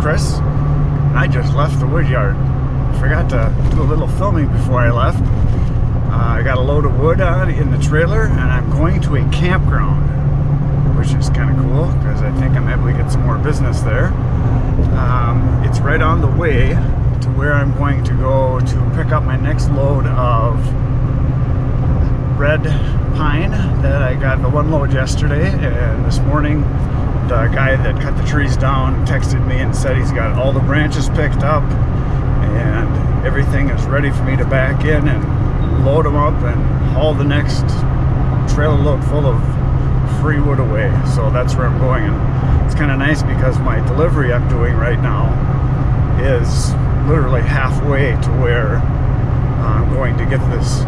Chris. I just left the wood yard. Forgot to do a little filming before I left. I got a load of wood on in the trailer, and I'm going to a campground, which is kind of cool because I think I'm able to get some more business there. It's right on the way to where I'm going to go to pick up my next load of red pine that I got the one load yesterday, and this morning the guy that cut the trees down texted me and said he's got all the branches picked up and everything is ready for me to back in and load them up and haul the next trailer load full of free wood away. So that's where I'm going, and it's kind of nice because my delivery I'm doing right now is literally halfway to where I'm going to get this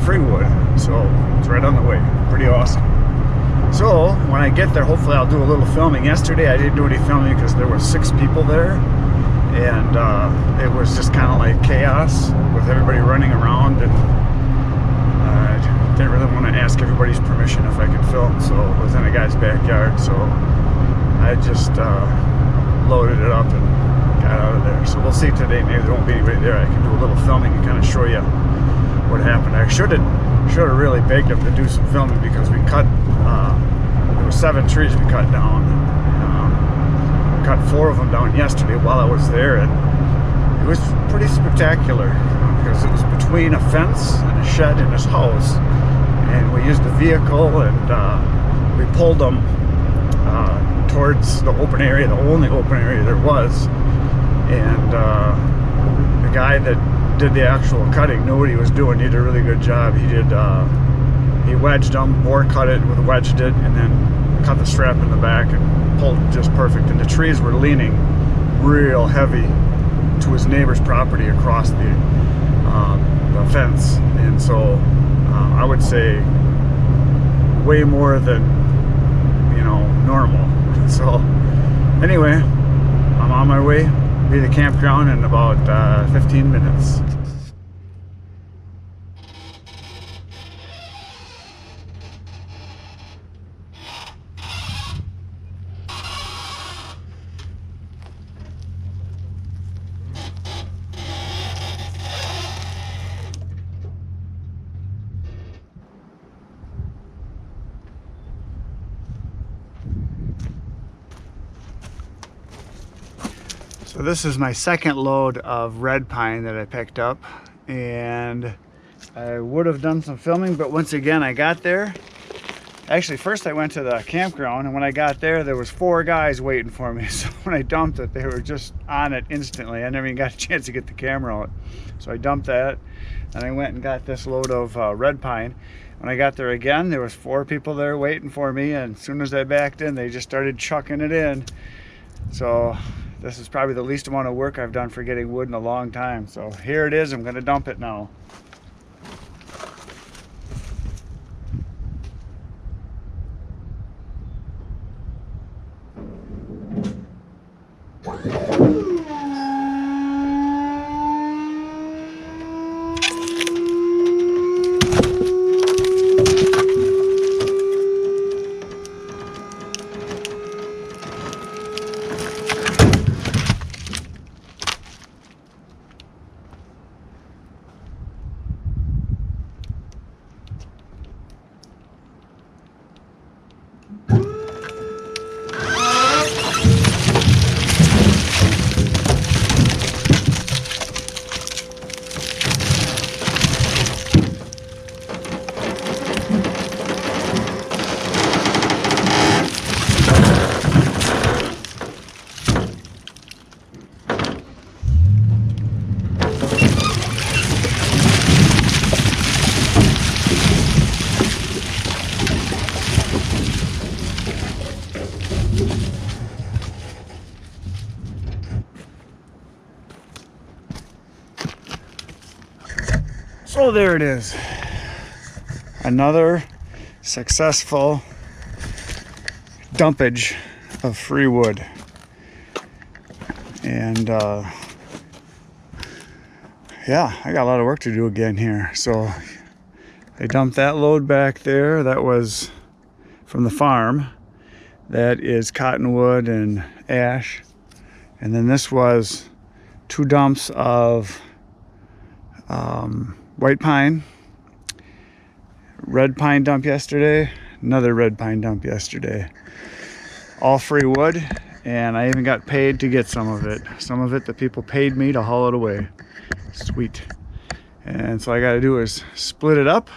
free wood. So it's right on the way. Pretty awesome. So when I get there, hopefully I'll do a little filming. Yesterday I didn't do any filming because there were 6 people there, and it was just kind of like chaos with everybody running around, and I didn't really want to ask everybody's permission if I could film, so it was in a guy's backyard, so I just loaded it up and got out of there. So we'll see today. Maybe there won't be anybody there. I can do a little filming and kind of show you what happened. I should have really begged him to do some filming because we cut there were 7 trees we cut down. We cut 4 of them down yesterday while I was there, and it was pretty spectacular because it was between a fence and a shed and his house, and we used a vehicle and we pulled them towards the open area, the only open area there was, and the guy that did the actual cutting knew what he was doing. He did a really good job. He wedged them, bore cut it, wedged it, and then cut the strap in the back and pulled just perfect. And the trees were leaning real heavy to his neighbor's property across the fence, and so I would say way more than normal. So anyway, I'm on my way. Be the campground in about 15 minutes. So this is my second load of red pine that I picked up, and I would have done some filming, but once again I got there. Actually, first I went to the campground, and when I got there was 4 guys waiting for me. So when I dumped it, they were just on it instantly. I never even got a chance to get the camera out. So I dumped that, and I went and got this load of red pine. When I got there again, there was 4 people there waiting for me, and as soon as I backed in, they just started chucking it in. So this is probably the least amount of work I've done for getting wood in a long time. So here it is. I'm going to dump it now. So there it is. Another successful dumpage of free wood. And yeah, I got a lot of work to do again here. So I dumped that load back there. That was from the farm. That is cottonwood and ash. And then this was 2 dumps of white pine, red pine dump yesterday, another red pine dump yesterday. All free wood, and I even got paid to get some of it. Some of it the people paid me to haul it away. Sweet. And so all I gotta do is split it up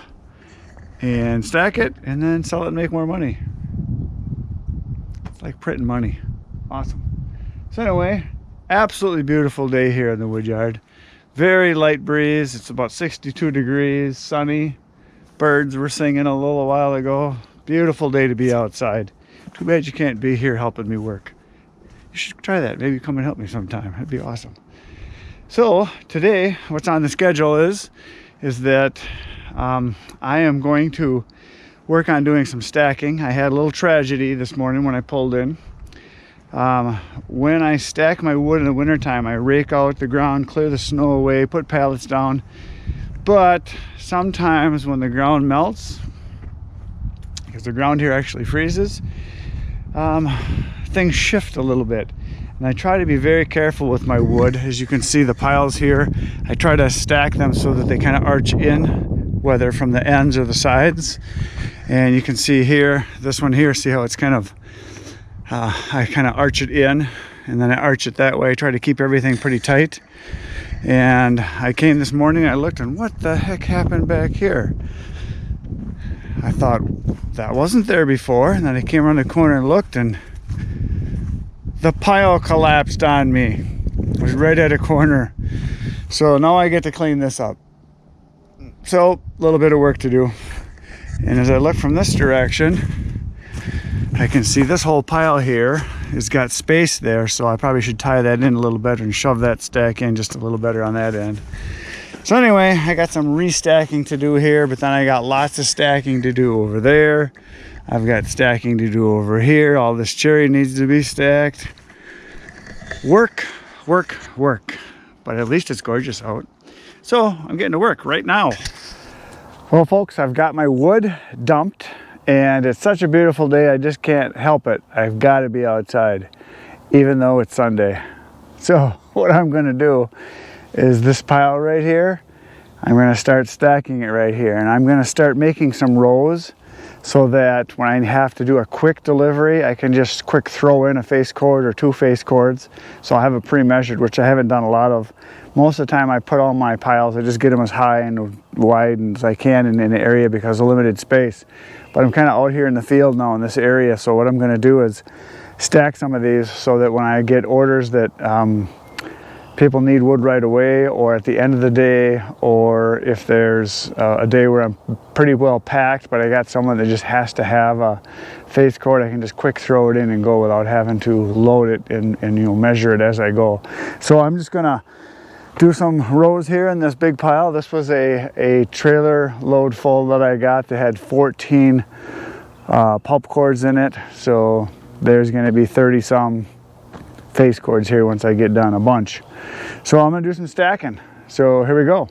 and stack it and then sell it and make more money. It's like printing money. Awesome. So anyway, absolutely beautiful day here in the woodyard. Very light breeze. It's about 62 degrees, sunny. Birds were singing a little while ago. Beautiful day to be outside. Too bad you can't be here helping me work. You should try that. Maybe come and help me sometime. That'd be awesome. So today, what's on the schedule is that I am going to work on doing some stacking. I had a little tragedy this morning when I pulled in. When I stack my wood in the wintertime, I rake out the ground, clear the snow away, put pallets down. But sometimes when the ground melts, because the ground here actually freezes, things shift a little bit. And I try to be very careful with my wood. As you can see, the piles here, I try to stack them so that they kind of arch in, whether from the ends or the sides. And you can see here, this one here, see how it's kind of, I kind of arch it in, and then I arch it that way. I try to keep everything pretty tight. And I came this morning, I looked, and what the heck happened back here? I thought that wasn't there before, and then I came around the corner and looked, and the pile collapsed on me. It was right at a corner. So now I get to clean this up. So a little bit of work to do. And as I look from this direction, I can see this whole pile here has got space there, so I probably should tie that in a little better and shove that stack in just a little better on that end. So anyway, I got some restacking to do here, but then I got lots of stacking to do over there. I've got stacking to do over here. All this cherry needs to be stacked. Work, work, work. But at least it's gorgeous out. So I'm getting to work right now. Well, folks, I've got my wood dumped, and it's such a beautiful day, I just can't help it. I've got to be outside, even though it's Sunday. So what I'm going to do is this pile right here, I'm going to start stacking it right here, and I'm going to start making some rows so that when I have to do a quick delivery, I can just quick throw in a face cord or 2 face cords. So I'll have it pre-measured, which I haven't done a lot of. Most of the time I put all my piles, I just get them as high and wide as I can in the area because of limited space. But I'm kind of out here in the field now in this area, so what I'm going to do is stack some of these so that when I get orders that people need wood right away, or at the end of the day, or if there's a day where I'm pretty well packed but I got someone that just has to have a face cord, I can just quick throw it in and go without having to load it and you know, measure it as I go. So I'm just gonna do some rows here in this big pile. This was a trailer load full that I got that had 14 pulp cords in it, so there's going to be 30 some face cords here once I get done, a bunch. So I'm going to do some stacking. So here we go.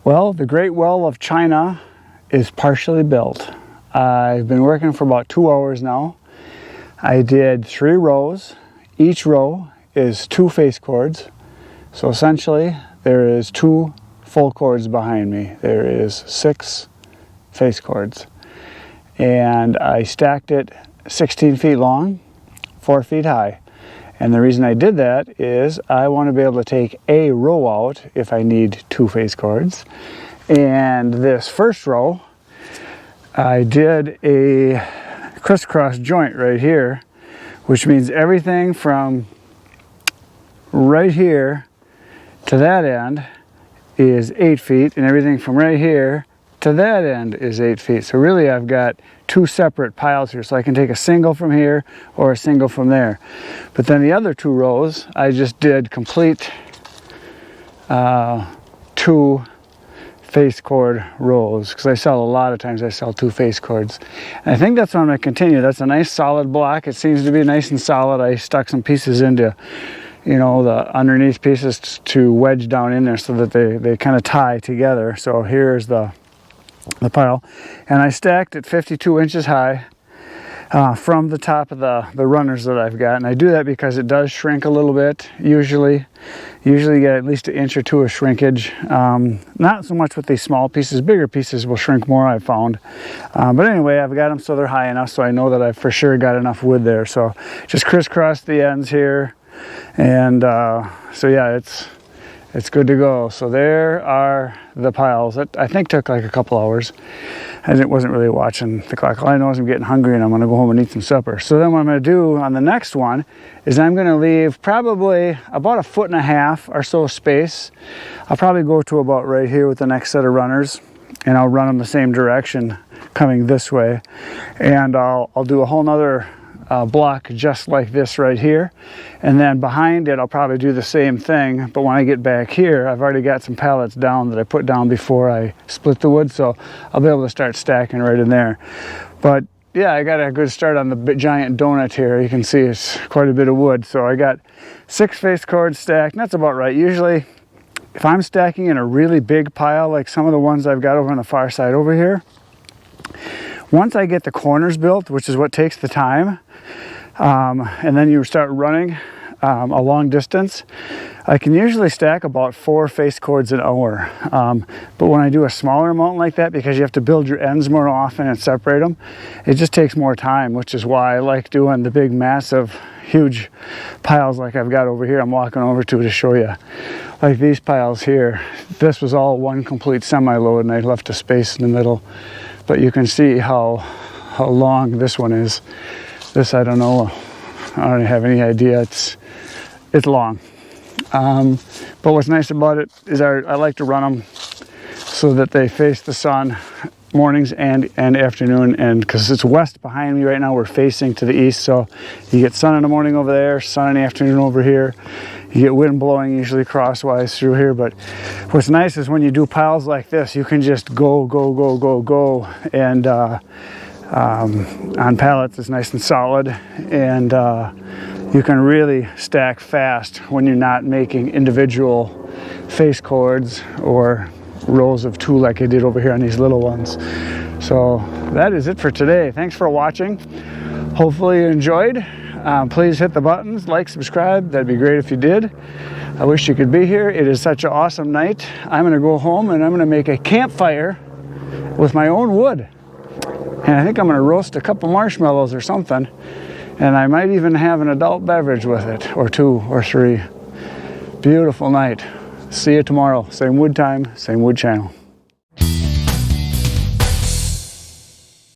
Well, the Great Wall of China is partially built. I've been working for about 2 hours now. I did 3 rows. Each row is 2 face cords. So essentially, there is 2 full cords behind me. There is 6 face cords. And I stacked it 16 feet long, 4 feet high. And the reason I did that is I want to be able to take a row out if I need 2 face cords. And this first row, I did a crisscross joint right here, which means everything from right here to that end is 8 feet, and everything from right here to that end is 8 feet. So really I've got 2 separate piles here, so I can take a single from here or a single from there. But then the other 2 rows, I just did complete 2 face cord rows, because I sell a lot of times I sell 2 face cords. And I think that's what I'm going to continue. That's a nice solid block. It seems to be nice and solid. I stuck some pieces into, you know, the underneath pieces to wedge down in there so that they kind of tie together. So here's the pile, and I stacked it 52 inches high from the top of the runners that I've got. And I do that because it does shrink a little bit. Usually you get at least 1 inch or 2 of shrinkage. Not so much with these small pieces. Bigger pieces will shrink more, I've found. But anyway, I've got them so they're high enough so I know that I've for sure got enough wood there. So just crisscross the ends here, and so yeah, it's good to go. So there are the piles. That I think took like a couple hours. I wasn't really watching the clock. All I know is I'm getting hungry and I'm going to go home and eat some supper. So then what I'm going to do on the next one is I'm going to leave probably about 1.5 feet or so space. I'll probably go to about right here with the next set of runners, and I'll run them the same direction coming this way. And I'll do a whole nother block just like this right here, and then behind it I'll probably do the same thing, but when I get back here I've already got some pallets down that I put down before I split the wood, so I'll be able to start stacking right in there. But yeah, I got a good start on the giant donut here. You can see it's quite a bit of wood. So I got 6 face cords stacked, and that's about right. Usually if I'm stacking in a really big pile like some of the ones I've got over on the far side over here, once I get the corners built, which is what takes the time, and then you start running a long distance, I can usually stack about 4 face cords an hour. But when I do a smaller amount like that, because you have to build your ends more often and separate them, it just takes more time, which is why I like doing the big, massive, huge piles like I've got over here. I'm walking over to show you. Like these piles here, this was all one complete semi-load, and I left a space in the middle. But you can see how long this one is. This, I don't know. I don't have any idea. It's long. But what's nice about it is I like to run them so that they face the sun mornings and afternoon. And because it's west behind me right now, we're facing to the east. So you get sun in the morning over there, sun in the afternoon over here. You get wind blowing usually crosswise through here. But what's nice is when you do piles like this, you can just go. And on pallets, it's nice and solid. And you can really stack fast when you're not making individual face cords or rows of 2 like I did over here on these little ones. So that is it for today. Thanks for watching. Hopefully you enjoyed. Please hit the buttons, like, subscribe. That'd be great if you did. I wish you could be here. It is such an awesome night. I'm going to go home and I'm going to make a campfire with my own wood. And I think I'm going to roast a couple marshmallows or something. And I might even have an adult beverage with it, or 2 or 3. Beautiful night. See you tomorrow. Same wood time, same wood channel.